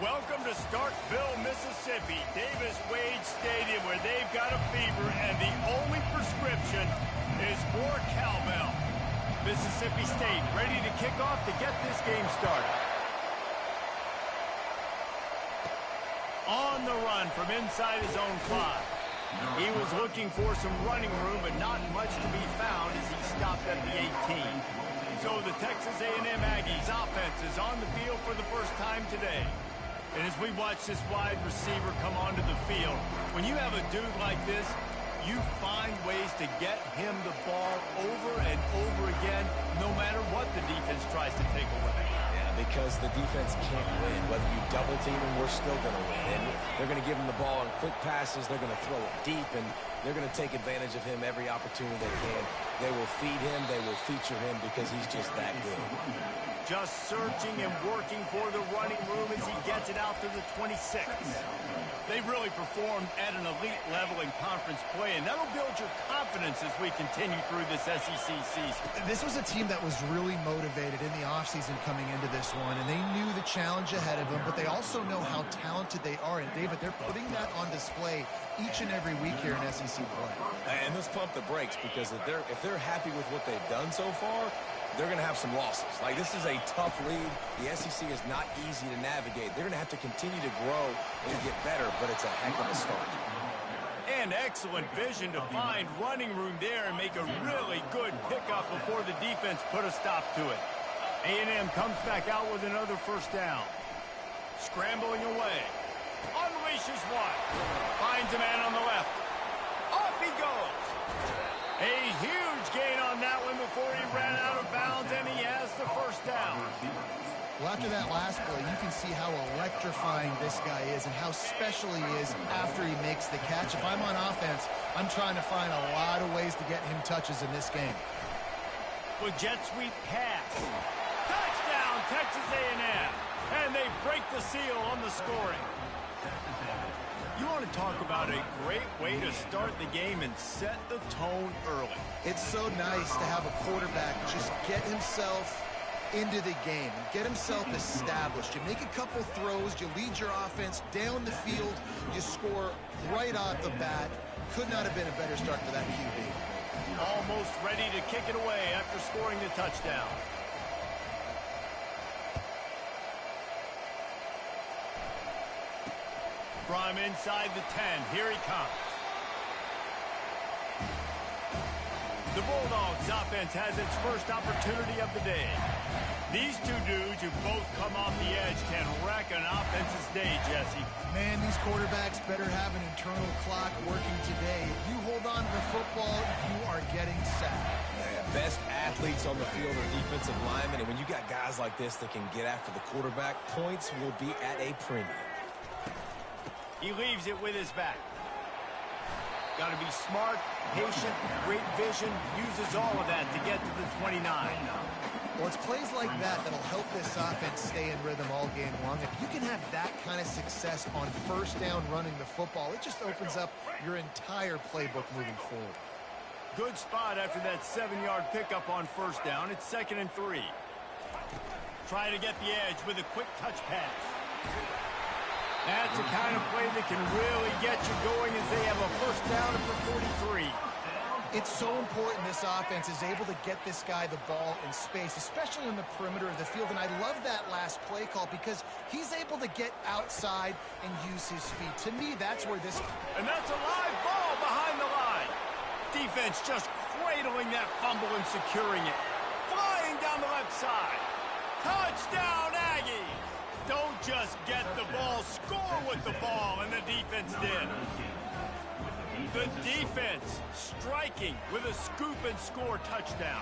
Welcome to Starkville, Mississippi, Davis-Wade Stadium, where they've got a fever, and the only prescription is more cowbell. Mississippi State ready to kick off to get this game started. On the run from inside his own 5. He was looking for some running room, but not much to be found as he stopped at the 18. So the Texas A&M Aggies offense is on the field for the first time today. And as we watch this wide receiver come onto the field, when you have a dude like this, you find ways to get him the ball over and over again, no matter what the defense tries to take away. Yeah, because the defense can't win. Whether you double team him, we're still going to win. And they're going to give him the ball in quick passes. They're going to throw it deep, and they're going to take advantage of him every opportunity they can. They will feed him. They will feature him because he's just that good. Just searching and working for the running room as he gets it out to the 26. They've really performed at an elite level in conference play, and that'll build your confidence as we continue through this SEC season. This was a team that was really motivated in the offseason coming into this one, and they knew the challenge ahead of them, but they also know how talented they are. And, David, they're putting that on display each and every week here in SEC play. And let's pump the brakes, because if they're happy with what they've done so far, they're going to have some losses. Like, this is a tough league. The SEC is not easy to navigate. They're going to have to continue to grow and get better, but it's a heck of a start. And excellent vision to find running room there and make a really good pickup before the defense put a stop to it. A&M comes back out with another first down. Scrambling away. Unleashes one. Finds a man on the left. Off he goes. A huge gain on that one before he ran out of bounds, and he has the first down. Well, after that last play, you can see how electrifying this guy is and how special he is after he makes the catch. If I'm on offense, I'm trying to find a lot of ways to get him touches in this game. With jet sweep pass. Touchdown, Texas A&M. And they break the seal on the scoring. You want to talk about a great way to start the game and set the tone early. It's so nice to have a quarterback just get himself into the game, get himself established. You make a couple throws, you lead your offense down the field, you score right off the bat. Could not have been a better start for that QB. Almost ready to kick it away after scoring the touchdown. From inside the 10, here he comes. The Bulldogs offense has its first opportunity of the day. These two dudes who both come off the edge can wreck an offense's day, Jesse. Man, these quarterbacks better have an internal clock working today. If you hold on to the football, you are getting sacked. Yeah, best athletes on the field are defensive linemen, and when you got guys like this that can get after the quarterback, points will be at a premium. He leaves it with his back. Got to be smart, patient, great vision, uses all of that to get to the 29. Well, it's plays like that that'll help this offense stay in rhythm all game long. If you can have that kind of success on first down running the football, it just opens up your entire playbook moving forward. Good spot after that 7-yard pickup on first down. It's 2nd and 3. Try to get the edge with a quick touch pass. That's the kind of play that can really get you going as they have a first down at the 43. It's so important this offense is able to get this guy the ball in space, especially on the perimeter of the field. And I love that last play call because he's able to get outside and use his speed. To me, that's where this... And that's a live ball behind the line. Defense just cradling that fumble and securing it. Flying down the left side. Touchdown, Aggies! Don't just get the ball, score with the ball, and the defense did. The defense striking with a scoop and score touchdown.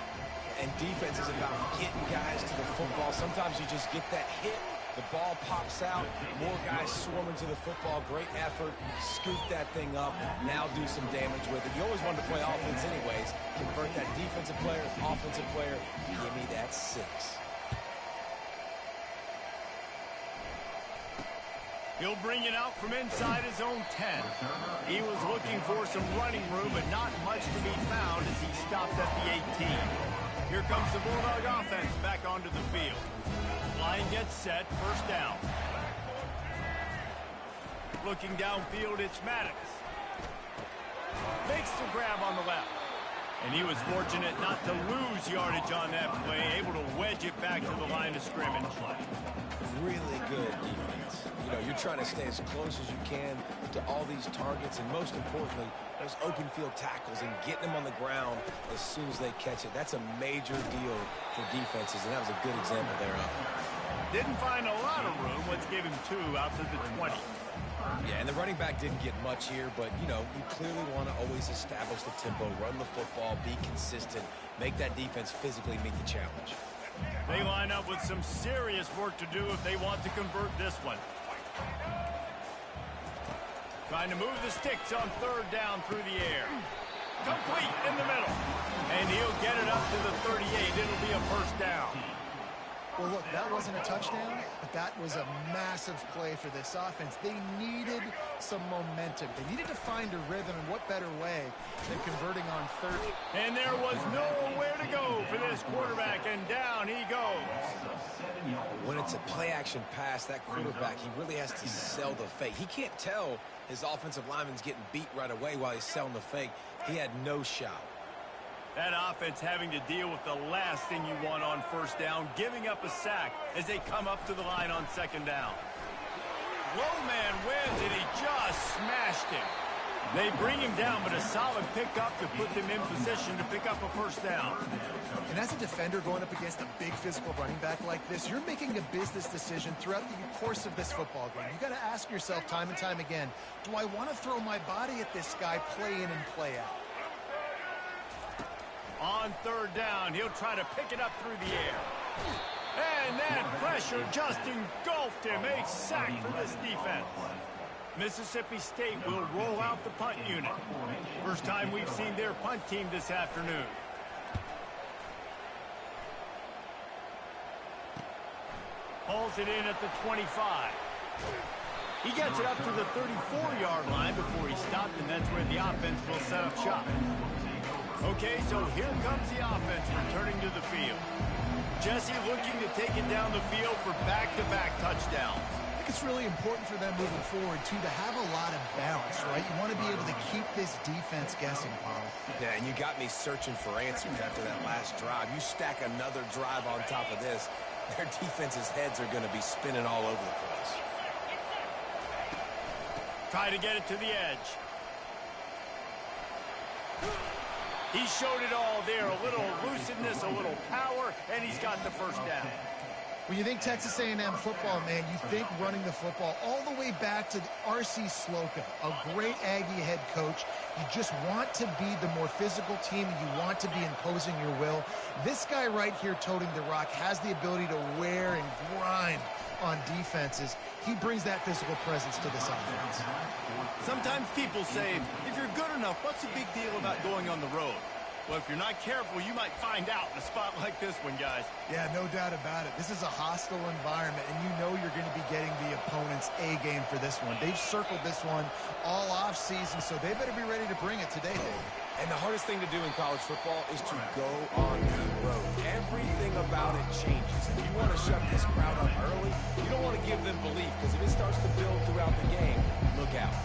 And defense is about getting guys to the football. Sometimes you just get that hit, the ball pops out, more guys swarming to the football. Great effort, scoop that thing up, now do some damage with it. You always wanted to play offense anyways. Convert that defensive player, offensive player, give me that 6. He'll bring it out from inside his own 10. He was looking for some running room, but not much to be found as he stopped at the 18. Here comes the Bulldog offense back onto the field. Line gets set, first down. looking downfield, it's Maddox. Makes the grab on the left. And he was fortunate not to lose yardage on that play, able to wedge it back to the line of scrimmage. Really good defense. You know, you're trying to stay as close as you can to all these targets, and most importantly, those open field tackles and getting them on the ground as soon as they catch it. That's a major deal for defenses, and that was a good example there of it. Didn't find a lot of room. Let's give him 2 out to the 20. Yeah, and the running back didn't get much here, but, you know, you clearly want to always establish the tempo, run the football, be consistent, make that defense physically meet the challenge. They line up with some serious work to do if they want to convert this one. Trying to move the sticks on 3rd down through the air. Complete in the middle. And he'll get it up to the 38. It'll be a 1st down. Well, look, that wasn't a touchdown, but that was a massive play for this offense. They needed some momentum. They needed to find a rhythm, and what better way than converting on 3rd. And there was nowhere to go for this quarterback, and down he goes. When it's a play-action pass, that quarterback, he really has to sell the fake. He can't tell his offensive lineman's getting beat right away while he's selling the fake. He had no shot. That offense having to deal with the last thing you want on 1st down, giving up a sack as they come up to the line on 2nd down. Low man wins, and he just smashed him. They bring him down, but a solid pickup to put them in position to pick up a 1st down. And as a defender going up against a big physical running back like this, you're making a business decision throughout the course of this football game. You got to ask yourself time and time again, do I want to throw my body at this guy, play in and play out? On 3rd down, he'll try to pick it up through the air. And that pressure just engulfed him. A sack for this defense. Mississippi State will roll out the punt unit. First time we've seen their punt team this afternoon. Hauls it in at the 25. He gets it up to the 34-yard line before he stopped, and that's where the offense will set up shop. Okay, so here comes the offense returning to the field. Jesse looking to take it down the field for back-to-back touchdowns. I think it's really important for them moving forward, too, to have a lot of balance, right? You want to be able to keep this defense guessing, Paul. Yeah, and you got me searching for answers after that last drive. You stack another drive on top of this, their defense's heads are going to be spinning all over the place. Try to get it to the edge. He showed it all there, a little elusiveness, a little power, and he's got the 1st down. When you think Texas A&M football, man, you think running the football all the way back to R.C. Slocum, a great Aggie head coach. You just want to be the more physical team, and you want to be imposing your will. This guy right here toting the rock has the ability to wear and grind on defenses. He brings that physical presence to this offense. Sometimes people say, if you're good enough, what's the big deal about going on the road? Well, if you're not careful, you might find out in a spot like this one, guys. Yeah, no doubt about it. This is a hostile environment, and you know you're going to be getting the opponent's A game for this one. They've circled this one all off season, so they better be ready to bring it today, Dave. And the hardest thing to do in college football is to go on the road. Everything about it changes. If you want to shut this crowd up early, you don't want to give them belief, because if it starts to build throughout the game, look out.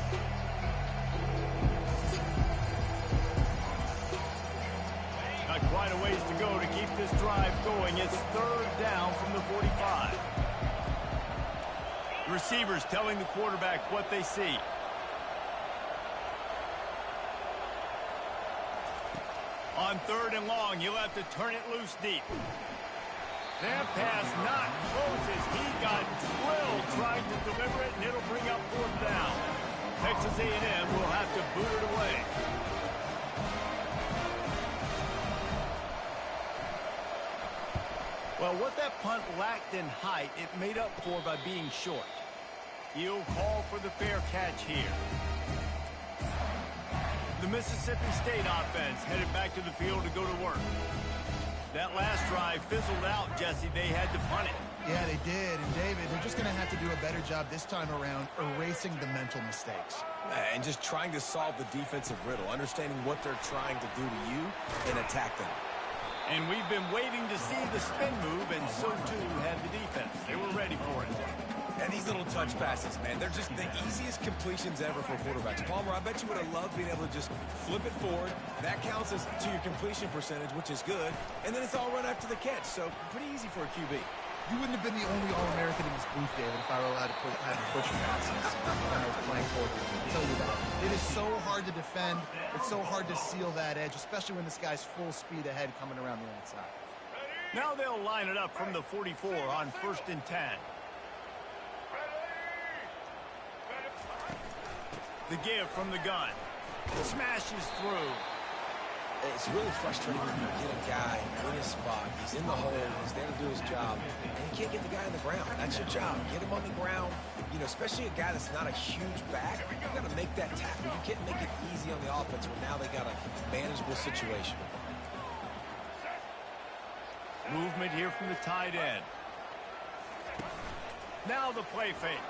Not quite a ways to go to keep this drive going. It's 3rd down from the 45. The receivers telling the quarterback what they see. On 3rd and long, he'll have to turn it loose deep. That pass not close as he got drilled trying to deliver it, and it'll bring up 4th down. Texas A&M will have to boot it away. Well, what that punt lacked in height, it made up for by being short. He'll call for the fair catch here. The Mississippi State offense headed back to the field to go to work. That last drive fizzled out, Jesse. They had to punt it. Yeah, they did. And, David, they're just going to have to do a better job this time around erasing the mental mistakes. And just trying to solve the defensive riddle, understanding what they're trying to do to you and attack them. And we've been waiting to see the spin move, and so too had the defense. They were ready for it. And these little touch passes, man, they're just the easiest completions ever for quarterbacks. Palmer, I bet you would have loved being able to just flip it forward. That counts as to your completion percentage, which is good. And then it's all run after the catch, so pretty easy for a QB. You wouldn't have been the only All-American in this booth, David, if I were allowed to have push passes when I was playing quarterback. I'll tell you that. It is so hard to defend. It's so hard to seal that edge, especially when this guy's full speed ahead coming around the outside. Now they'll line it up from the 44 on 1st and 10. The give from the gun. Smashes through. It's really frustrating when you get a guy in his spot. He's in the hole. He's there to do his job. And you can't get the guy on the ground. That's your job. Get him on the ground. You know, especially a guy that's not a huge back. You've got to make that tackle. You can't make it easy on the offense when now they got a manageable situation. Movement here from the tight end. Now the play fake.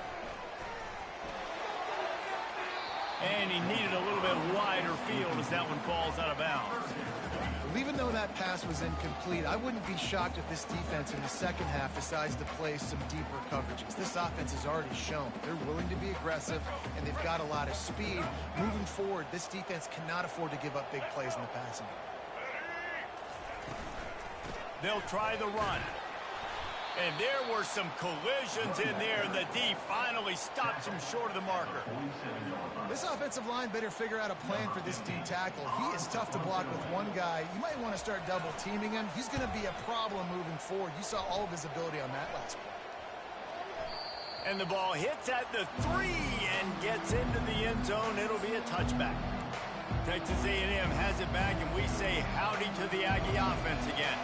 And he needed a little bit wider field as that one falls out of bounds. Well, even though that pass was incomplete, I wouldn't be shocked if this defense in the second half decides to play some deeper coverages. This offense has already shown they're willing to be aggressive, and they've got a lot of speed. Moving forward, this defense cannot afford to give up big plays in the passing game. They'll try the run. And there were some collisions in there, and the D finally stops him short of the marker. This offensive line better figure out a plan for this D tackle. He is tough to block with one guy. You might want to start double teaming him. He's going to be a problem moving forward. You saw all of his ability on that last play. And the ball hits at the 3 and gets into the end zone. It'll be a touchback. Texas A&M has it back, and we say howdy to the Aggie offense again.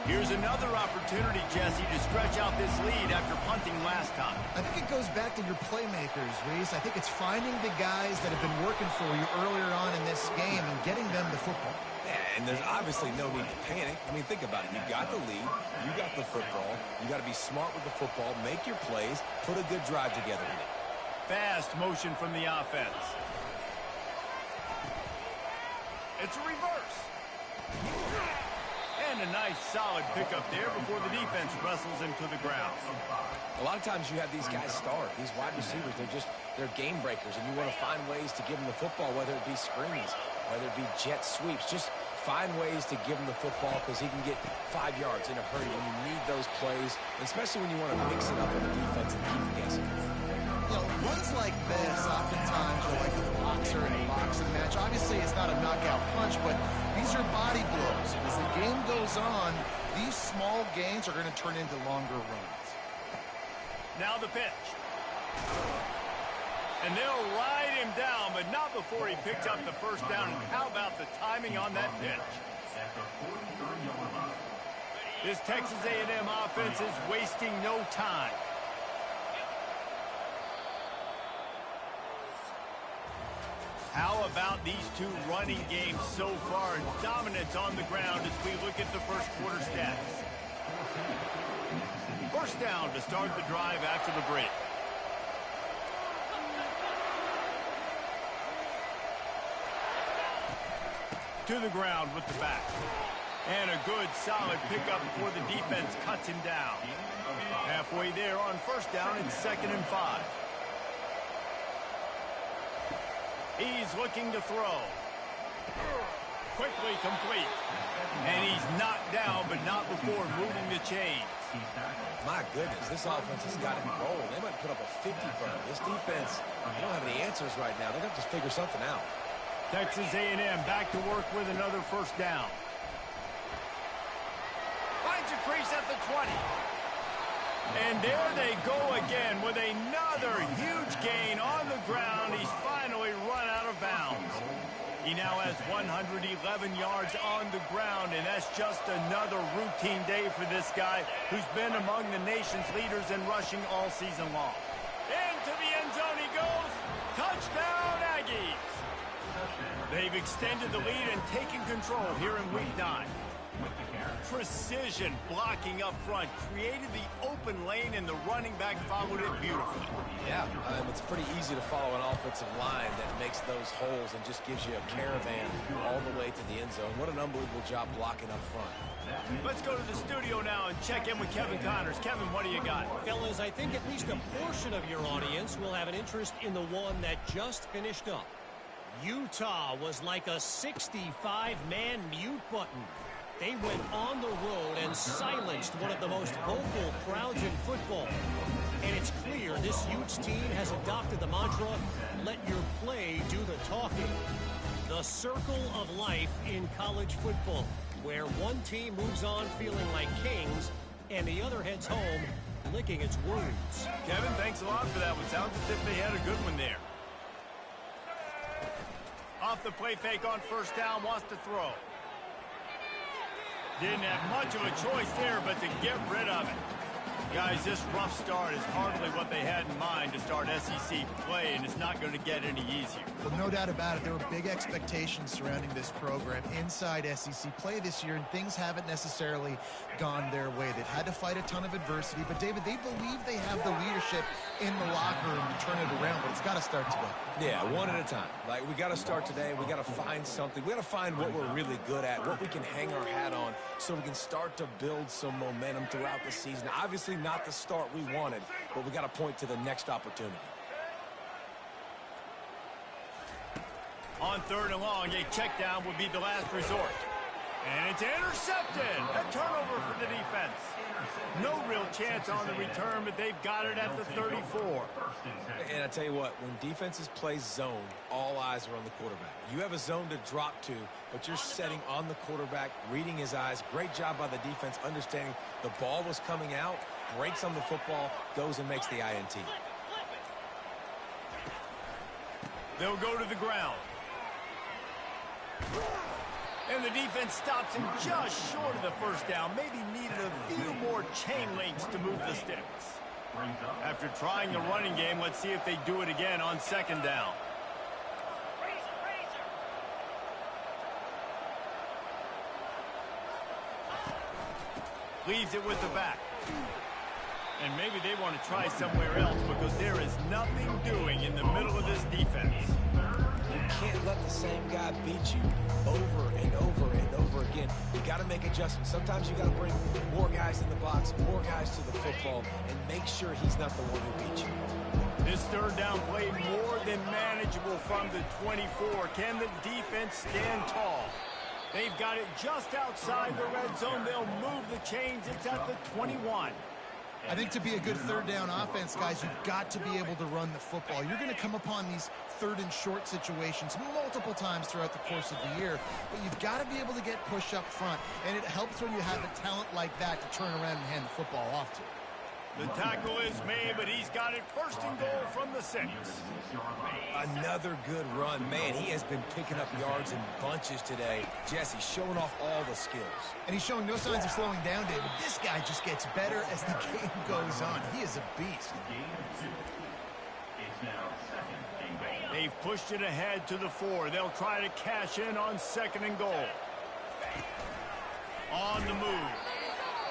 Here's another opportunity, Jesse, to stretch out this lead after punting last time. I think it goes back to your playmakers, Reese. I think it's finding the guys that have been working for you earlier on in this game and getting them the football. Yeah, and there's obviously no need to panic. I mean, think about it. You got the lead. You got the football. You got to be smart with the football. Make your plays. Put a good drive together. Fast motion from the offense. It's a reverse. And a nice solid pickup there before the defense wrestles him to the ground. A lot of times you have these guys start, these wide receivers, they're game breakers, and you want to find ways to give them the football, whether it be screens, whether it be jet sweeps. Just find ways to give him the football because he can get 5 yards in a hurry when you need those plays, especially when you want to mix it up on the defense and keep guessing. You know, runs like this oftentimes are like a boxer in a boxing match. Obviously, it's not a knockout punch, but these are body blows. As the game goes on, these small gains are going to turn into longer runs. Now the pitch. And they'll ride him down, but not before he picks up the first down. And how about the timing on that pitch? This Texas A&M offense is wasting no time. How about these two running games so far, and dominance on the ground as we look at the first quarter stats. First down to start the drive after the break. To the ground with the back. And a good solid pickup before the defense cuts him down. Halfway there on first down and 2nd and 5. He's looking to throw. Quickly complete. And he's knocked down, but not before moving the chains. My goodness, this offense has got it rolling. They might put up a 50 burn. This defense, they don't have any answers right now. They're going to have to figure something out. Texas A&M back to work with another first down. Finds a crease at the 20. And there they go again with another huge gain on the ground. He's finally run out of bounds. He now has 111 yards on the ground, and that's just another routine day for this guy who's been among the nation's leaders in rushing all season long. Into the end zone he goes. Touchdown, Aggies. They've extended the lead and taken control here in Week 9. precision blocking up front, created the open lane, and the running back followed it beautifully. Yeah, it's pretty easy to follow an offensive line that makes those holes and just gives you a caravan all the way to the end zone. What an unbelievable job blocking up front. Let's go to the studio now and check in with Kevin Connors. Kevin, what do you got? Fellas, I think at least a portion of your audience will have an interest in the one that just finished up. Utah was like a 65-man mute button. They went on the road and silenced one of the most vocal crowds in football. And it's clear this Utes team has adopted the mantra, let your play do the talking. The circle of life in college football, where one team moves on feeling like kings and the other heads home licking its wounds. Kevin, thanks a lot for that one. Sounds as if they had a good one there. Off the play fake on first down, wants to throw. Didn't have much of a choice there, but to get rid of it. Guys, this rough start is hardly what they had in mind to start SEC play, and it's not going to get any easier. Well, no doubt about it. There were big expectations surrounding this program inside SEC play this year, and things haven't necessarily gone their way. They've had to fight a ton of adversity, but, David, they believe they have the leadership in the locker room to turn it around, but it's got to start today. Yeah, one at a time. Like, we got to start today. We got to find something. We got to find what we're really good at, what we can hang our hat on, so we can start to build some momentum throughout the season. Obviously, not the start we wanted, but we got to point to the next opportunity. On third and long, a check down would be the last resort. And it's intercepted. A turnover for the defense. No real chance on the return, but they've got it at the 34. And I tell you what, when defenses play zone, all eyes are on the quarterback. You have a zone to drop to, but you're setting on the quarterback, reading his eyes. Great job by the defense, understanding the ball was coming out, breaks on the football, goes and makes the INT. They'll go to the ground. And the defense stops him just short of the first down. Maybe needed a few more chain links to move the sticks. After trying the running game, let's see if they do it again on second down. Leaves it with the back. And maybe they want to try somewhere else because there is nothing doing in the middle of this defense. You can't let the same guy beat you over and over and over again. You got to make adjustments. Sometimes you got to bring more guys in the box, more guys to the football, and make sure he's not the one who beat you. This third down play more than manageable from the 24. Can the defense stand tall? They've got it just outside the red zone. They'll move the chains. It's at the 21. I think to be a good third down offense, guys, you've got to be able to run the football. You're going to come upon these third and short situations multiple times throughout the course of the year, but you've got to be able to get push up front, and it helps when you have a talent like that to turn around and hand the football off to. The tackle is made, but he's got it first and goal from the 6. Another good run. Man, he has been picking up yards in bunches today. Jesse showing off all the skills. And he's showing no signs of slowing down, David. This guy just gets better as the game goes on. He is a beast. They've pushed it ahead to the 4. They'll try to cash in on second and goal. On the move.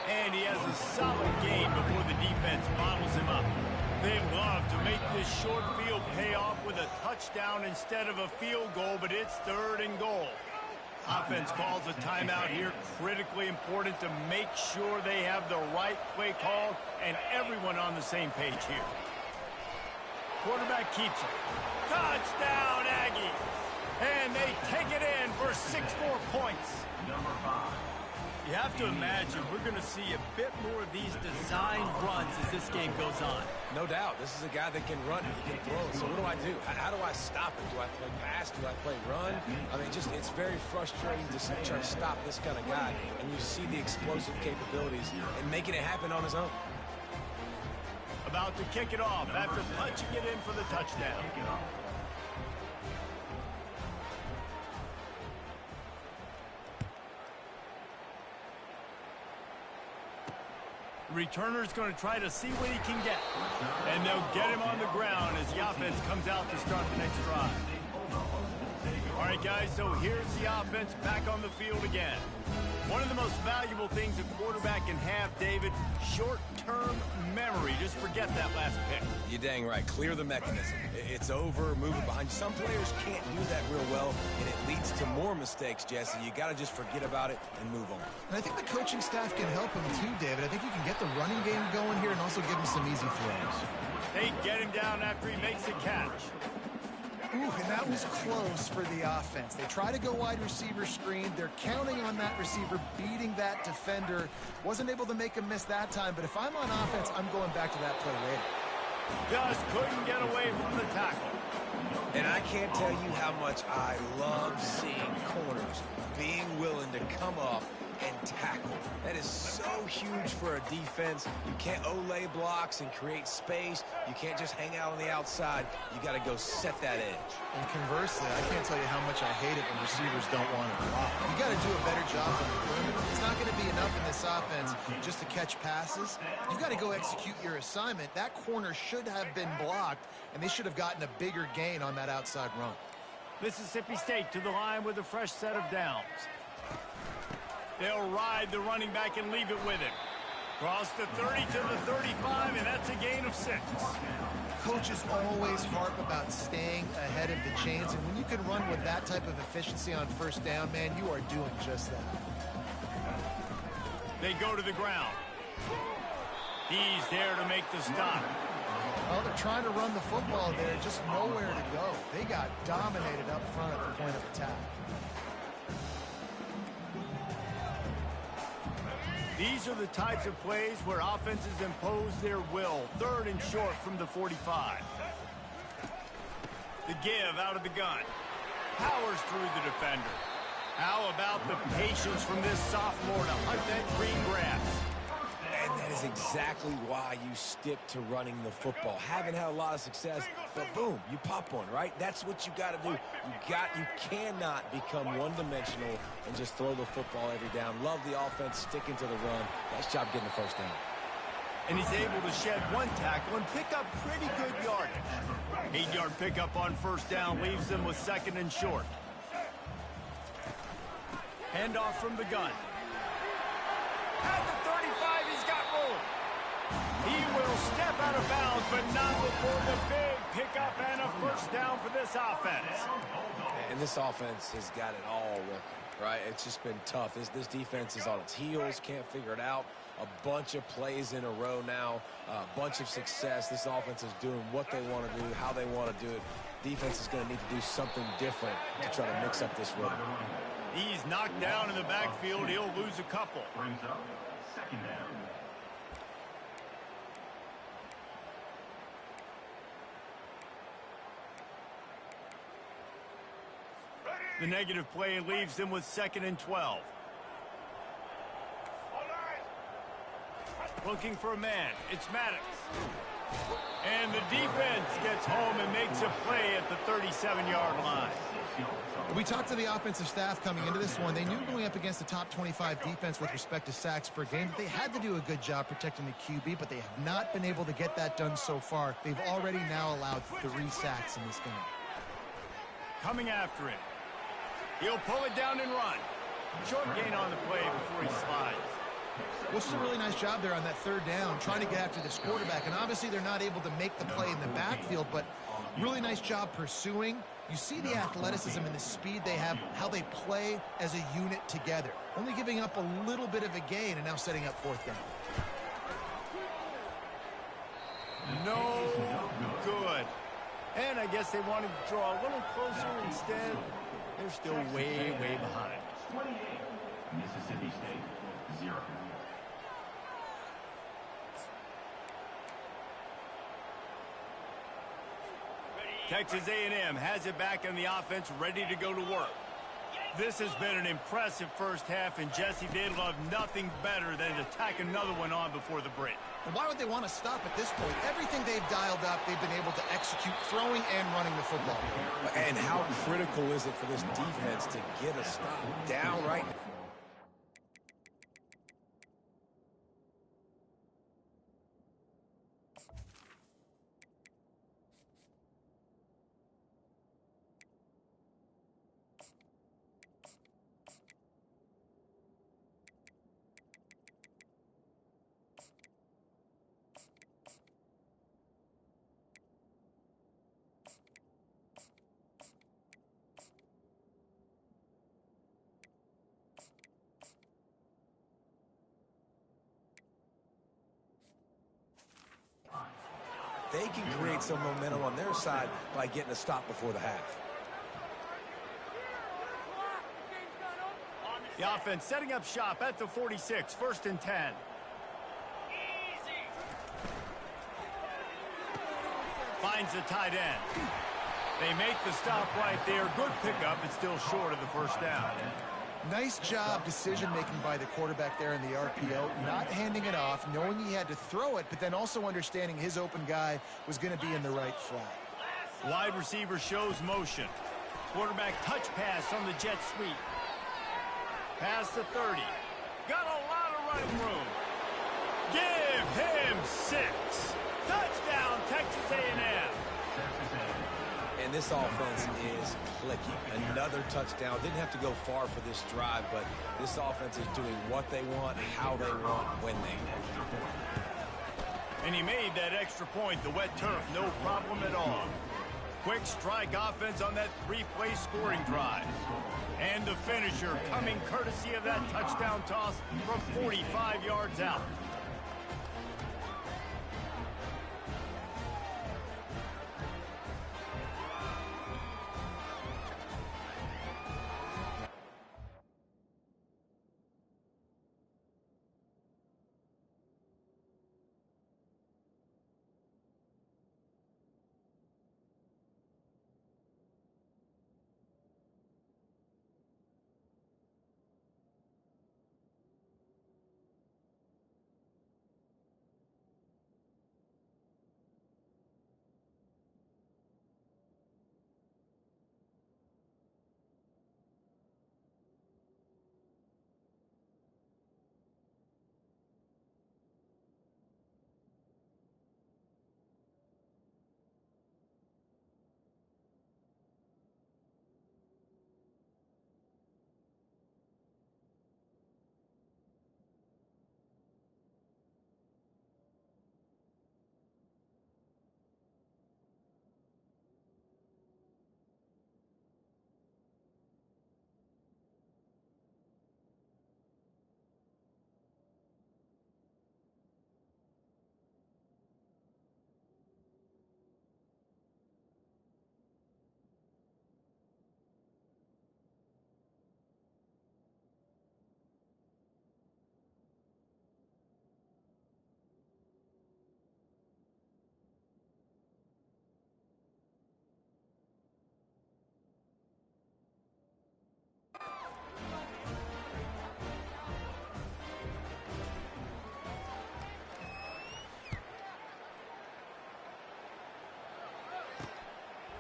And he has a solid game before the defense bottles him up. They love to make this short field pay off with a touchdown instead of a field goal, but it's third and goal. Offense calls a timeout here. Critically important to make sure they have the right play call and everyone on the same page here. Quarterback keeps it. Touchdown, Aggies! And they take it in for 6 more points. Number 5. You have to imagine we're going to see a bit more of these designed runs as this game goes on. No doubt. This is a guy that can run and he can throw. So what do I do? How do I stop it? Do I play pass? Do I play run? I mean, it's very frustrating to try to stop this kind of guy. And you see the explosive capabilities and making it happen on his own. About to kick it off after punching it in for the touchdown. Returner's going to try to see what he can get. And they'll get him on the ground as the offense comes out to start the next drive. All right, guys, so here's the offense back on the field again. One of the most valuable things a quarterback can have, David, short-term memory. Just forget that last pick. You're dang right. Clear the mechanism. It's over, moving behind. Some players can't do that real well, and it leads to more mistakes, Jesse. You got to just forget about it and move on. And I think the coaching staff can help him too, David. I think you can get the running game going here and also give him some easy throws. They get him down after he makes a catch. Ooh, and that was close for the offense. They try to go wide receiver screen. They're counting on that receiver beating that defender. Wasn't able to make him miss that time, but if I'm on offense, I'm going back to that play later. Just couldn't get away from the tackle. And I can't tell you how much I love seeing corners being willing to come up and tackle. That is so huge for a defense. You can't olay blocks and create space. You can't just hang out on the outside. You got to go set that edge. And conversely, I can't tell you how much I hate it when receivers don't want to block. You got to do a better job on the perimeter. It's not going to be enough in this offense just to catch passes. You've got to go execute your assignment. That corner should have been blocked, and they should have gotten a bigger gain on that outside run. Mississippi State to the line with a fresh set of downs. They'll ride the running back and leave it with him. Cross the 30 to the 35, and that's a gain of 6. Coaches always harp about staying ahead of the chains, and when you can run with that type of efficiency on first down, man, you are doing just that. They go to the ground. He's there to make the stop. Well, they're trying to run the football there, just nowhere to go. They got dominated up front at the point of attack. These are the types of plays where offenses impose their will. 3rd and short from the 45. The give out of the gun. Powers through the defender. How about the patience from this sophomore to hunt that green grass? And that is exactly why you stick to running the football. Haven't had a lot of success, but boom, you pop one, right? That's what you got to do. You cannot become one-dimensional and just throw the football every down. Love the offense, sticking to the run. Nice job getting the first down. And he's able to shed one tackle and pick up pretty good yardage. 8-yard pickup on first down leaves them with 2nd and short. Handoff from the gun. At the 35, he's got room. He will step out of bounds, but not before the big pickup and a first down for this offense. And this offense has got it all working, right? It's just been tough. This defense is on its heels, can't figure it out. A bunch of plays in a row now, a bunch of success. This offense is doing what they want to do, how they want to do it. Defense is going to need to do something different to try to mix up this rhythm. He's knocked down in the backfield. He'll lose a couple. The negative play leaves them with 2nd and 12. Looking for a man. It's Maddox. And the defense gets home and makes a play at the 37-yard line. We talked to the offensive staff coming into this one. They knew going up against the top 25 defense with respect to sacks per game that they had to do a good job protecting the QB, but they have not been able to get that done so far. They've already now allowed 3 sacks in this game. Coming after it. He'll pull it down and run. Short gain on the play before he slides. Which is a really nice job there on that 3rd down, trying to get after this quarterback. And obviously they're not able to make the play in the backfield, but really nice job pursuing. You see the athleticism and the speed they have, how they play as a unit together. Only giving up a little bit of a gain and now setting up 4th down. No good. And I guess they wanted to draw a little closer instead. They're still way, way behind. 28, Mississippi State, 0. Texas A&M has it back in the offense, ready to go to work. This has been an impressive first half, and Jesse, they'd love nothing better than to tack another one on before the break. And why would they want to stop at this point? Everything they've dialed up, they've been able to execute throwing and running the football. And how critical is it for this defense to get a stop down right now? they can create some momentum on their side by getting a stop before the half. The offense setting up shop at the 46, 1st and 10. Finds the tight end. They make the stop right there. Good pickup. It's still short of the 1st down. Nice job decision-making by the quarterback there in the RPO, not handing it off, knowing he had to throw it, but then also understanding his open guy was going to be in the right flat. Wide receiver shows motion. Quarterback touch pass on the jet sweep. Past the 30. Got a lot of running room. Give him 6. Touchdown, Texas A&M. And this offense is clicking. Another touchdown. Didn't have to go far for this drive, but this offense is doing what they want, how they want, when they want. And he made that extra point. The wet turf, no problem at all. Quick strike offense on that 3-play scoring drive. And the finisher coming courtesy of that touchdown toss from 45 yards out.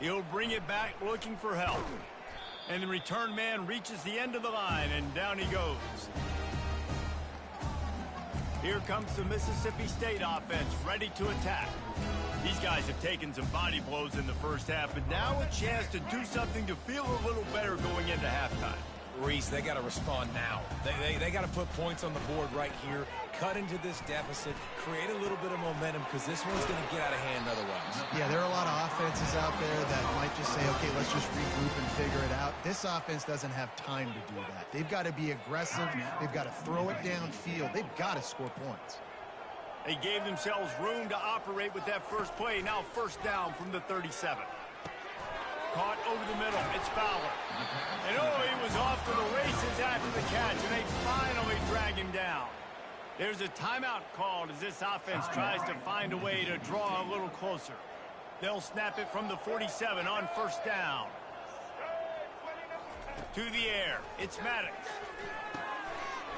He'll bring it back looking for help. And the return man reaches the end of the line, and down he goes. Here comes the Mississippi State offense, ready to attack. These guys have taken some body blows in the first half, but now a chance to do something to feel a little better going into halftime. Reese, they got to respond now. They got to put points on the board right here, cut into this deficit, create a little bit of momentum, because this one's going to get out of hand otherwise. Yeah, there are a lot of offenses out there that might just say, okay, let's just regroup and figure it out. This offense doesn't have time to do that. They've got to be aggressive. They've got to throw it downfield. They've got to score points. They gave themselves room to operate with that first play. Now 1st down from the 37. Caught over the middle. It's Fowler. And he was off to the races after the catch, and they finally drag him down. There's a timeout called as this offense tries to find a way to draw a little closer. They'll snap it from the 47 on 1st down. To the air. It's Maddox.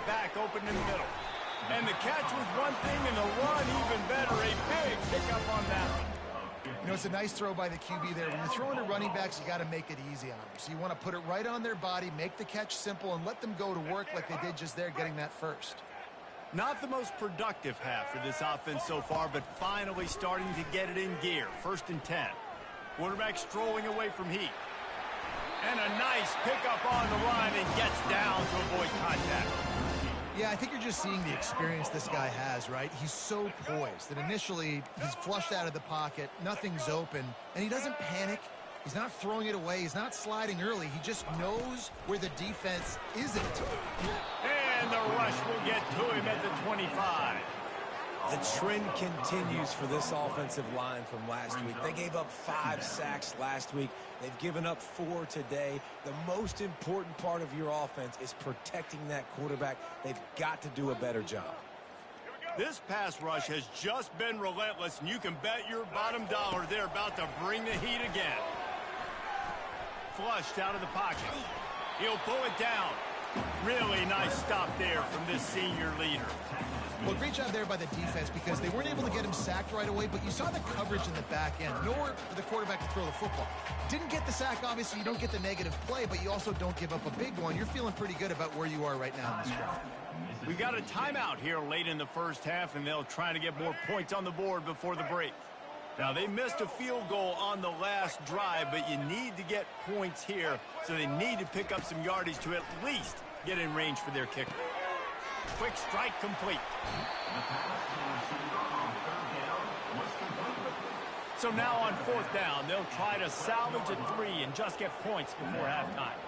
Back open in the middle. And the catch was one thing, and the run even better. A big pickup on that one. You know, it's a nice throw by the QB there. When you're throwing to running backs, you got to make it easy on them. So you want to put it right on their body, make the catch simple, and let them go to work like they did just there, getting that first. Not the most productive half for this offense so far, but finally starting to get it in gear. 1st and 10. Quarterback strolling away from heat. And a nice pickup on the line, and gets down to avoid contact. Yeah, I think you're just seeing the experience this guy has, right? He's so poised that initially he's flushed out of the pocket, nothing's open, and he doesn't panic. He's not throwing it away. He's not sliding early. He just knows where the defense isn't. And the rush will get to him at the 25. The trend continues for this offensive line from last week. They gave up 5 sacks last week. They've given up 4 today. The most important part of your offense is protecting that quarterback. They've got to do a better job. This pass rush has just been relentless, and you can bet your bottom dollar they're about to bring the heat again. Flushed out of the pocket. He'll pull it down. Really nice stop there from this senior leader. Well, great job there by the defense because they weren't able to get him sacked right away, but you saw the coverage in the back end. Nowhere for the quarterback to throw the football. Didn't get the sack, obviously. You don't get the negative play, but you also don't give up a big one. You're feeling pretty good about where you are right now in this drive. We've got a timeout here late in the first half, and they'll try to get more points on the board before the break. Now, they missed a field goal on the last drive, but you need to get points here, so they need to pick up some yardage to at least get in range for their kicker. Quick strike complete. So now on 4th down, they'll try to salvage a 3 and just get points before halftime.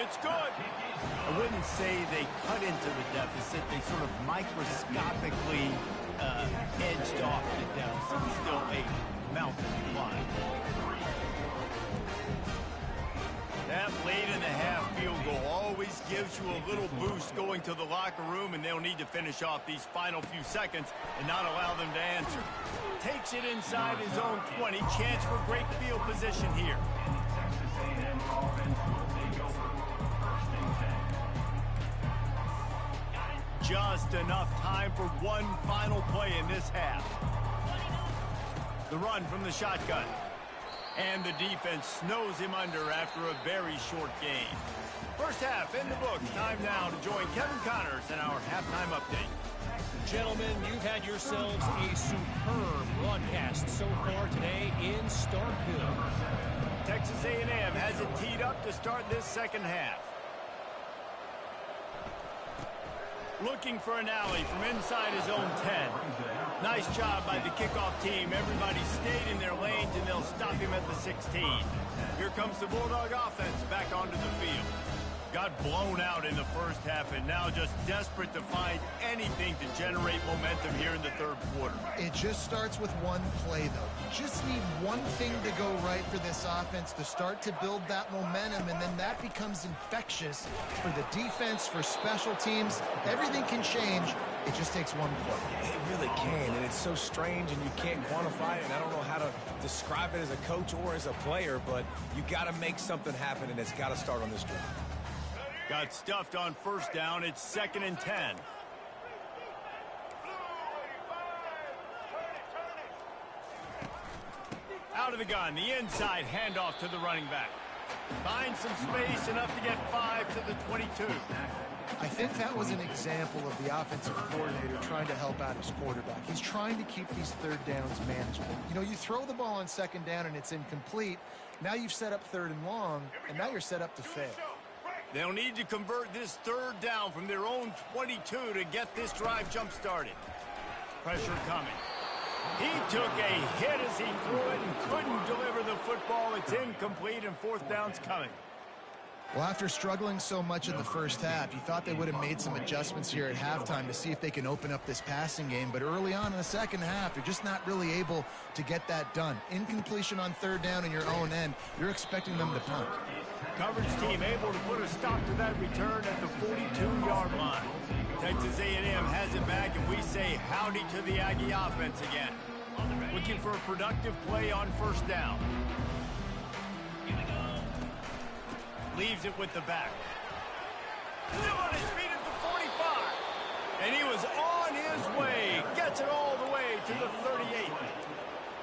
It's good. I wouldn't say they cut into the deficit. They sort of microscopically edged off the deficit. Still a mountain climb. That late in the half field goal always gives you a little boost going to the locker room, and they'll need to finish off these final few seconds and not allow them to answer. Takes it inside his own 20. Chance for great field position here. Just enough time for one final play in this half. The run from the shotgun. And the defense snows him under after a very short game. First half in the books. Time now to join Kevin Connors in our halftime update. Gentlemen, you've had yourselves a superb broadcast so far today in Starkville. Texas A&M has it teed up to start this second half. Looking for an alley from inside his own 10. Nice job by the kickoff team. Everybody stayed in their lanes, and they'll stop him at the 16. Here comes the Bulldog offense back onto the field. Got blown out in the first half, and now just desperate to find anything to generate momentum here in the third quarter. It just starts with one play, though. You just need one thing to go right for this offense to start to build that momentum, and then that becomes infectious for the defense, for special teams. Everything can change. It just takes one play. It really can, and it's so strange, and you can't quantify it, and I don't know how to describe it as a coach or as a player, but you got to make something happen, and it's got to start on this drive. Got stuffed on first down. It's 2nd and 10. Out of the gun, the inside handoff to the running back. Finds some space, enough to get 5 to the 22. I think that was an example of the offensive coordinator trying to help out his quarterback. He's trying to keep these third downs manageable. You know, you throw the ball on 2nd down and it's incomplete. Now you've set up 3rd and long, and now you're set up to fail. They'll need to convert this 3rd down from their own 22 to get this drive jump-started. Pressure coming. He took a hit as he threw it and couldn't deliver the football. It's incomplete, and 4th down's coming. Well, after struggling so much in the first half, you thought they would have made some adjustments here at halftime to see if they can open up this passing game. But early on in the second half, you're just not really able to get that done. Incompletion on 3rd down in your own end, you're expecting them to punt. Coverage team able to put a stop to that return at the 42-yard line. Texas A&M has it back, and we say howdy to the Aggie offense again. Looking for a productive play on 1st down. Leaves it with the back. Still on his feet at the 45. And he was on his way. Gets it all the way to the 38.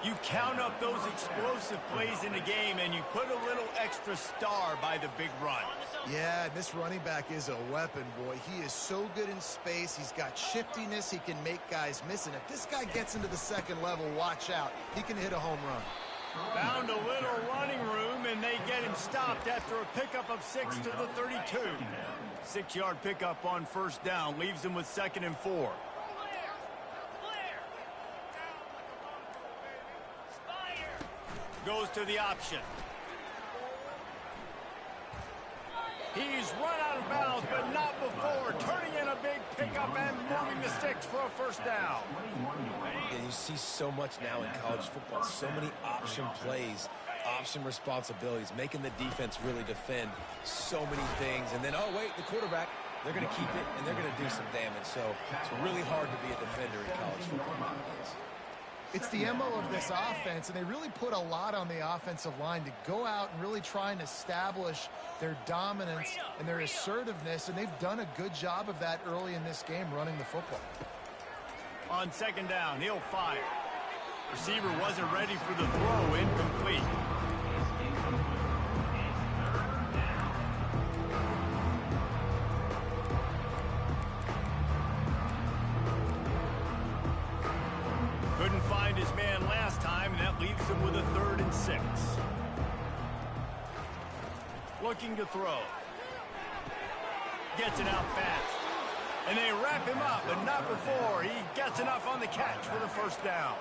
You count up those explosive plays in the game, and you put a little extra star by the big run. Yeah, this running back is a weapon, boy. He is so good in space. He's got shiftiness. He can make guys miss. And if this guy gets into the 2nd level, watch out. He can hit a home run. Found a little running room, and they get him stopped after a pickup of 6 to the 32. 6-yard pickup on 1st down. Leaves them with 2nd and 4. Goes to the option. He's run out of bounds, but not before. Turning in a big pickup and moving the sticks for a first down. And you see so much now in college football, so many option plays, option responsibilities, making the defense really defend so many things. And then, oh, wait, the quarterback, they're going to keep it, and they're going to do some damage. So it's really hard to be a defender in college football nowadays. It's the MO of this offense, and they really put a lot on the offensive line to go out and really try and establish their dominance and their assertiveness, and they've done a good job of that early in this game running the football. On second down, he'll fire. Receiver wasn't ready for the throw, incomplete. Couldn't find his man last time, and that leaves him with a 3rd and 6. Looking to throw. Gets it out fast. And they wrap him up, but not before he gets enough on the catch for the first down.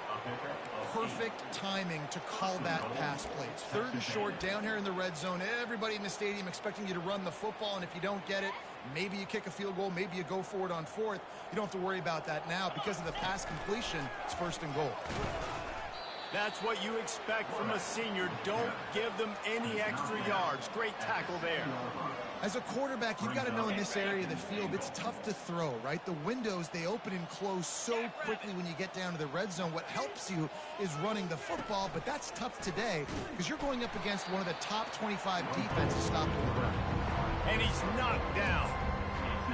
Perfect timing to call that pass play. It's 3rd and short down here in the red zone. Everybody in the stadium expecting you to run the football, and if you don't get it, maybe you kick a field goal, maybe you go for it on 4th. You don't have to worry about that now. Because of the pass completion, it's 1st and goal. That's what you expect from a senior. Don't give them any extra yards. Great tackle there. As a quarterback, you've got to know in this area of the field, it's tough to throw, right? The windows, they open and close so quickly when you get down to the red zone. What helps you is running the football, but that's tough today because you're going up against one of the top 25 defenses stopping the run. And he's knocked down.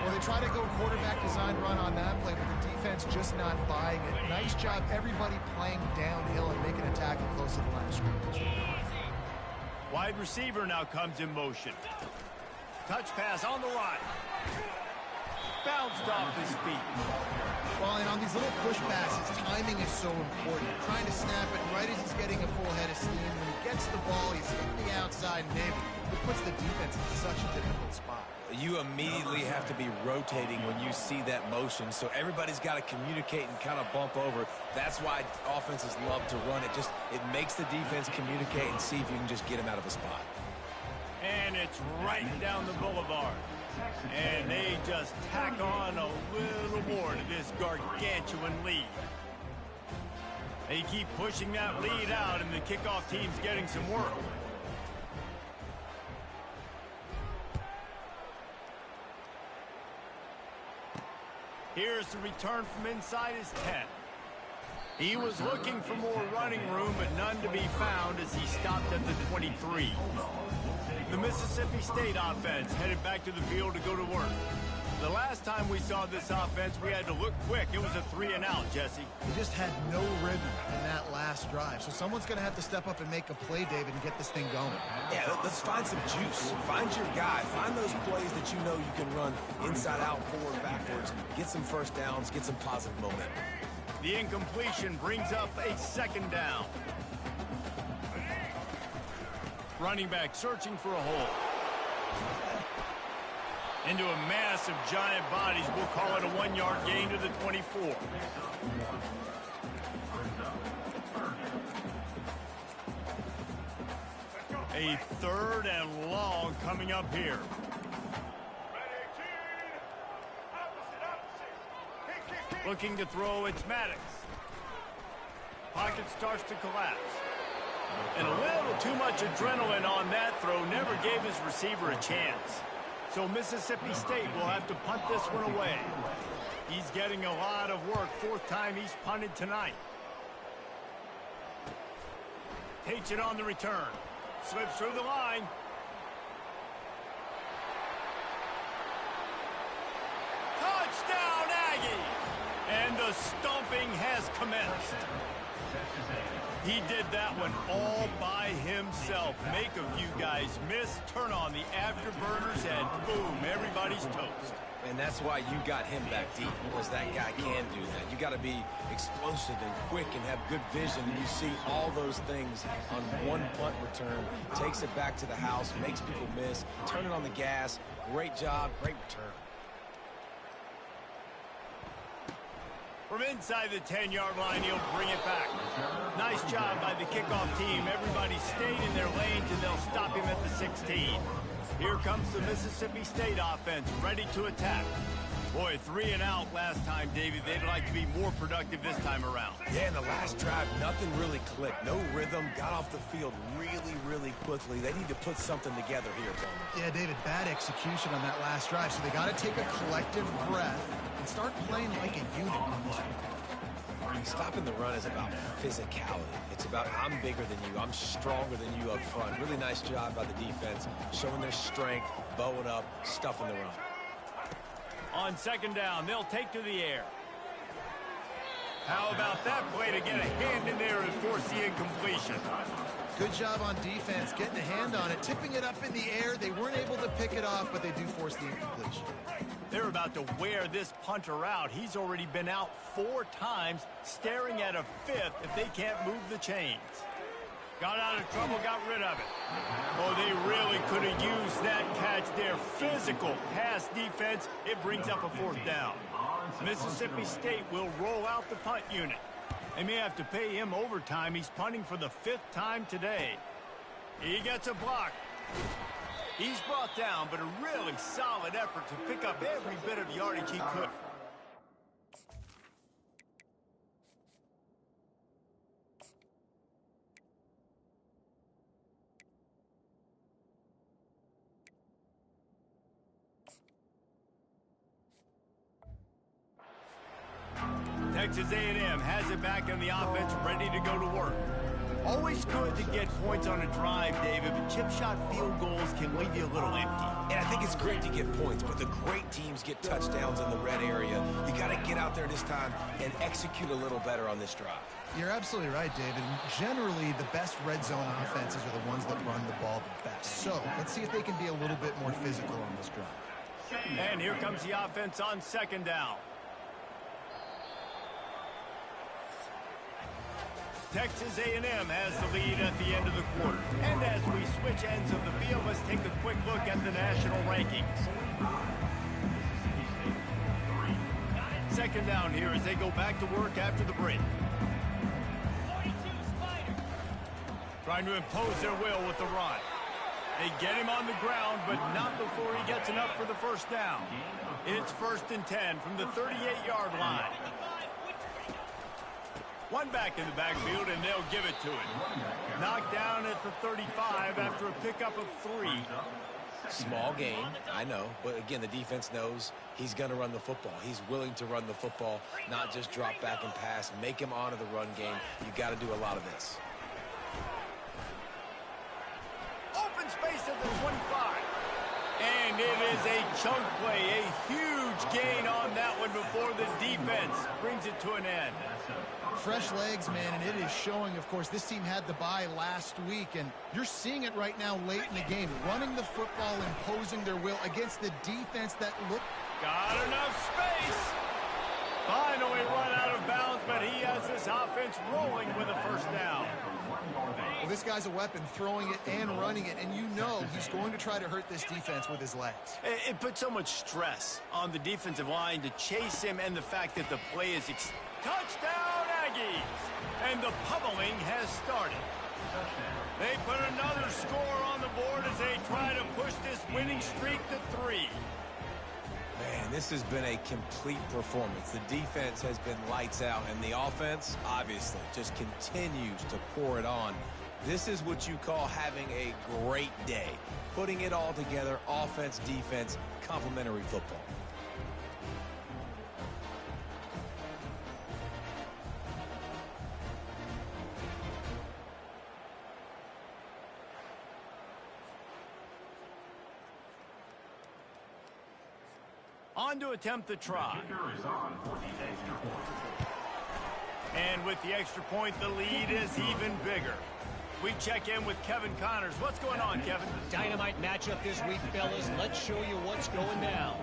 Well, they try to go quarterback design run on that play, but the defense just not buying it. Nice job, everybody playing downhill and making a tackle close to the line of scrimmage. Wide receiver now comes in motion. Touch pass on the line. Bounced off his feet. Well, and on these little push passes, timing is so important. Trying to snap it right as he's getting a full head of steam. When he gets the ball, he's hitting the outside maybe. It puts the defense in such a difficult spot. You immediately have to be rotating when you see that motion, so everybody's got to communicate and kind of bump over. That's why offenses love to run it. It makes the defense communicate and see if you can just get him out of a spot. And it's right down the boulevard. And they just tack on a little more to this gargantuan lead. They keep pushing that lead out, and the kickoff team's getting some work. Here's the return from inside his 10. He was looking for more running room, but none to be found as he stopped at the 23. The Mississippi State offense headed back to the field to go to work. The last time we saw this offense, we had to look quick. It was a 3-and-out, Jesse. They just had no rhythm in that last drive. So someone's going to have to step up and make a play, David, and get this thing going. Yeah, let's find some juice. Find your guy. Find those plays that you know you can run inside out, forward, backwards. Get some first downs. Get some positive momentum. The incompletion brings up a 2nd down. Running back searching for a hole. Into a mass of giant bodies. We'll call it a 1-yard gain to the 24. A 3rd and long coming up here. Looking to throw, it's Maddox. Pocket starts to collapse. And a little too much adrenaline on that throw. Never gave his receiver a chance. So Mississippi State will have to punt this one away. He's getting a lot of work. 4th time he's punted tonight. Takes it on the return. Slips through the line. Touchdown, Aggie! And the stomping has commenced. He did that one all by himself. Make a few guys miss, turn on the afterburners, and boom, everybody's toast. And that's why you got him back deep, because that guy can do that. You got to be explosive and quick and have good vision, and you see all those things on one punt return. Takes it back to the house, makes people miss, turn it on the gas. Great job, great return. From inside the 10-yard line, he'll bring it back. Nice job by the kickoff team. Everybody stayed in their lanes, and they'll stop him at the 16. Here comes the Mississippi State offense, ready to attack. Boy, 3 and out last time, David. They'd like to be more productive this time around. Yeah, in the last drive, nothing really clicked. No rhythm, got off the field really quickly. They need to put something together here, Bowman. Yeah, David, bad execution on that last drive, so they got to take a collective breath and start playing like a unit on this one. Stopping the run is about physicality. It's about I'm bigger than you, I'm stronger than you up front. Really nice job by the defense, showing their strength, bowing up, stuffing the run. On second down, they'll take to the air. How about that play to get a hand in there and force the incompletion? Good job on defense, getting a hand on it, tipping it up in the air. They weren't able to pick it off, but they do force the incompletion. They're about to wear this punter out. He's already been out 4 times, staring at a 5th if they can't move the chains. Got out of trouble, got rid of it. Oh, they really could have used that catch there. Physical pass defense. It brings up a 4th down. Mississippi State will roll out the punt unit. They may have to pay him overtime. He's punting for the 5th time today. He gets a block. He's brought down, but a really solid effort to pick up every bit of yardage he could. Texas A&M has it back in the offense, ready to go to work. Always good to get points on a drive, David, but chip shot field goals can leave you a little empty. And I think it's great to get points, but the great teams get touchdowns in the red area. You got to get out there this time and execute a little better on this drive. You're absolutely right, David. Generally, the best red zone offenses are the ones that run the ball the best. So let's see if they can be a little bit more physical on this drive. And here comes the offense on second down. Texas A&M has the lead at the end of the quarter. And as we switch ends of the field, let's take a quick look at the national rankings. Second down here as they go back to work after the break. Trying to impose their will with the run. They get him on the ground, but not before he gets enough for the first down. It's 1st and 10 from the 38-yard line. One back in the backfield, and they'll give it to him. Knocked down at the 35 after a pickup of 3. Small gain, I know, but again, the defense knows he's going to run the football. He's willing to run the football, not just drop back and pass, make him honor the run game. You got to do a lot of this. Open space at the 25. And it is a chunk play, a huge gain on that one before the defense brings it to an end. Fresh legs, man, and it is showing, of course, this team had the bye last week, and you're seeing it right now late in the game. Running the football, imposing their will against the defense that looked... Got enough space. Finally run out of bounds, but he has this offense rolling with a first down. Well, this guy's a weapon, throwing it and running it, and you know he's going to try to hurt this defense with his legs. It puts so much stress on the defensive line to chase him, and the fact that the play is... Touchdown, Aggies! And the pummeling has started. They put another score on the board as they try to push this winning streak to 3. Man, this has been a complete performance. The defense has been lights out, and the offense, obviously, just continues to pour it on. This is what you call having a great day. Putting it all together, offense, defense, complementary football. On to attempt the try. And with the extra point, the lead is even bigger. We check in with Kevin Connors. What's going on, Kevin? Dynamite matchup this week, fellas. Let's show you what's going down.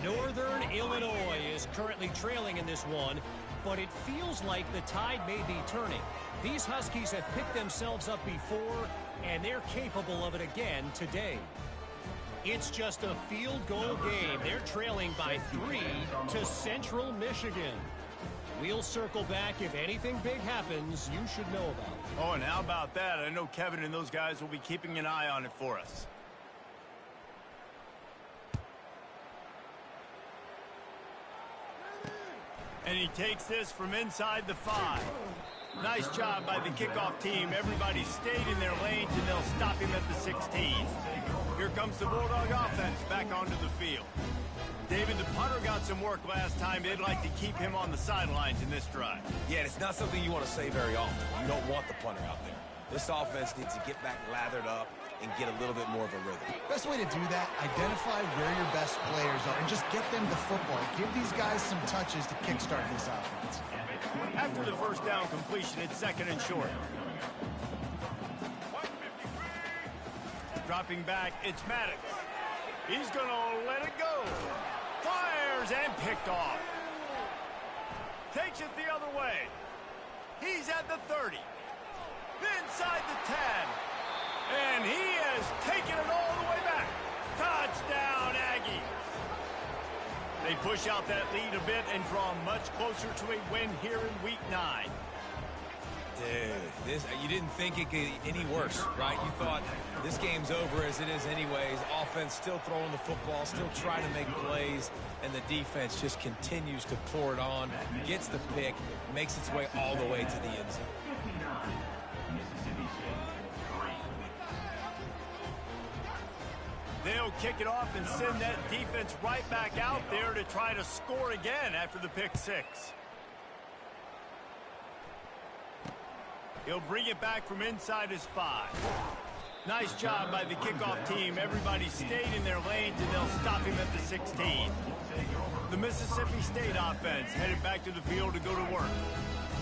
Northern Illinois is currently trailing in this one, but it feels like the tide may be turning. These Huskies have picked themselves up before, and they're capable of it again today. It's just a field goal game. They're trailing by 3 to Central Michigan. We'll circle back. If anything big happens, you should know about it. Oh, and how about that? I know Kevin and those guys will be keeping an eye on it for us. And he takes this from inside the 5. Nice job by the kickoff team. Everybody stayed in their lanes, and they'll stop him at the 16. Here comes the Bulldog offense back onto the field. David, the punter got some work last time. They'd like to keep him on the sidelines in this drive. Yeah, and it's not something you want to say very often. You don't want the punter out there. This offense needs to get back lathered up and get a little bit more of a rhythm. Best way to do that, identify where your best players are and just get them the football. Give these guys some touches to kickstart this offense. After the first down completion, it's 2nd and short. Dropping back, it's Maddox. He's going to let it go. Fires and picked off. Takes it the other way. He's at the 30. Inside the 10. And he has taken it all the way back. Touchdown, Aggie. They push out that lead a bit and draw much closer to a win here in Week 9. Dude, you didn't think it could get any worse, right? You thought this game's over as it is anyways. Offense still throwing the football, still trying to make plays, and the defense just continues to pour it on, gets the pick, makes its way all the way to the end zone. They'll kick it off and send that defense right back out there to try to score again after the pick 6. He'll bring it back from inside his 5. Nice job by the kickoff team. Everybody stayed in their lanes, and they'll stop him at the 16. The Mississippi State offense headed back to the field to go to work.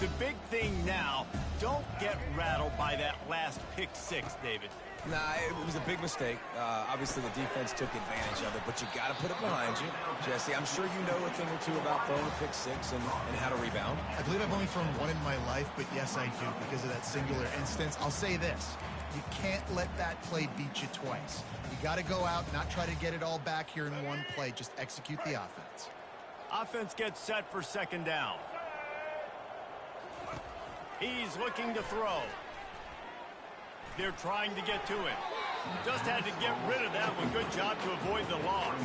The big thing now, don't get rattled by that last pick 6, David. Nah, it was a big mistake. Obviously, the defense took advantage of it, but you got to put it behind you. Jesse, I'm sure you know a thing or two about throwing a pick 6 and how to rebound. I believe I've only thrown one in my life, but yes, I do because of that singular instance. I'll say this. You can't let that play beat you twice. You got to go out, not try to get it all back here in one play. Just execute the offense. Offense gets set for 2nd down. He's looking to throw. They're trying to get to him. Just had to get rid of that one. Good job to avoid the loss.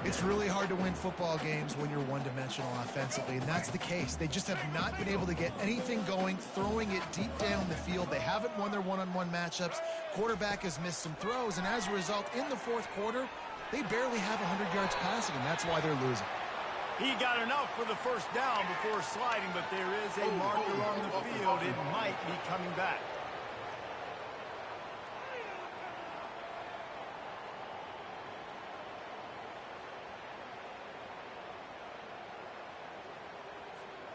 It's really hard to win football games when you're one-dimensional offensively, and that's the case. They just have not been able to get anything going, throwing it deep down the field. They haven't won their one-on-one matchups. Quarterback has missed some throws, and as a result, in the 4th quarter, they barely have 100 yards passing, and that's why they're losing. He got enough for the first down before sliding, but there is a marker on the field. It might be coming back.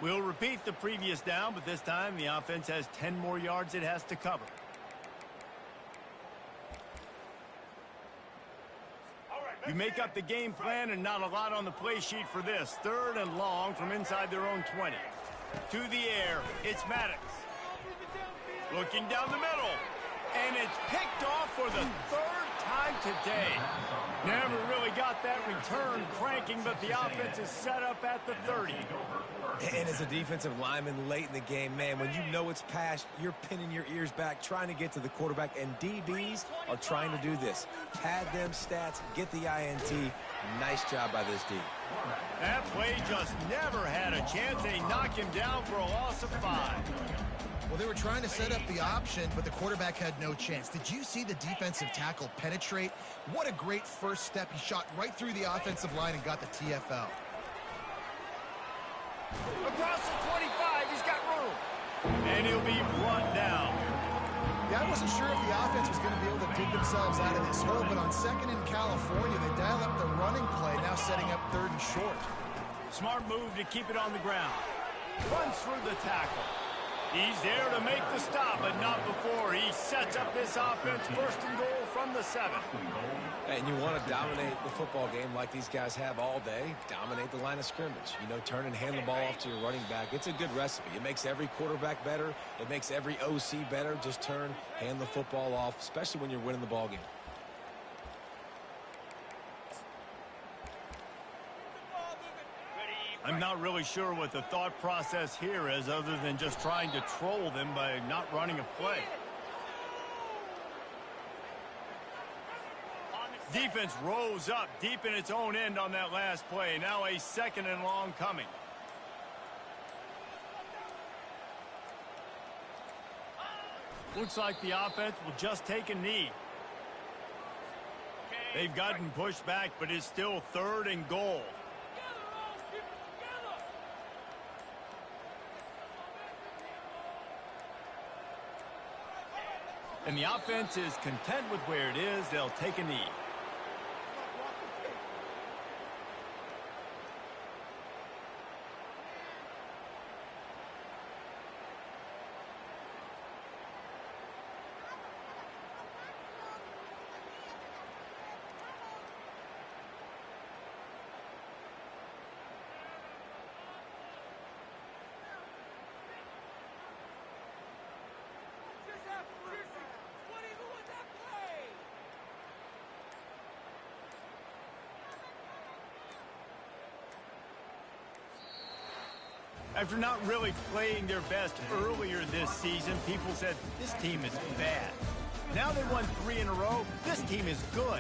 We'll repeat the previous down, but this time the offense has 10 more yards it has to cover. You make up the game plan and not a lot on the play sheet for this. 3rd and long from inside their own 20. To the air, it's Maddox. Looking down the middle. And it's picked off for the 3rd time today. Never really got that return cranking, but the offense is set up at the 30. And as a defensive lineman late in the game, man, when you know it's past, you're pinning your ears back, trying to get to the quarterback, and DBs are trying to do this. Pad them stats, get the INT. Nice job by this D. That play just never had a chance. They knock him down for a loss of 5. Well, they were trying to set up the option, but the quarterback had no chance. Did you see the defensive tackle penetrate? What a great first step. He shot right through the offensive line and got the TFL. Across the 25, he's got room. And he'll be brought down. Yeah, I wasn't sure if the offense was going to be able to dig themselves out of this hole, but on 2nd in California, they dial up the running play, now setting up 3rd and short. Smart move to keep it on the ground. Runs through the tackle. He's there to make the stop, but not before he sets up this offense. 1st and goal from the 7. And you want to dominate the football game like these guys have all day. Dominate the line of scrimmage. You know, turn and hand the ball off to your running back. It's a good recipe. It makes every quarterback better. It makes every OC better. Just turn, hand the football off, especially when you're winning the ball game. I'm not really sure what the thought process here is other than just trying to troll them by not running a play. Defense rose up deep in its own end on that last play. Now a 2nd and long coming. Looks like the offense will just take a knee. They've gotten pushed back, but it's still 3rd and goal. And the offense is content with where it is. They'll take a knee. After not really playing their best earlier this season, people said this team is bad. Now they won 3 in a row. This team is good.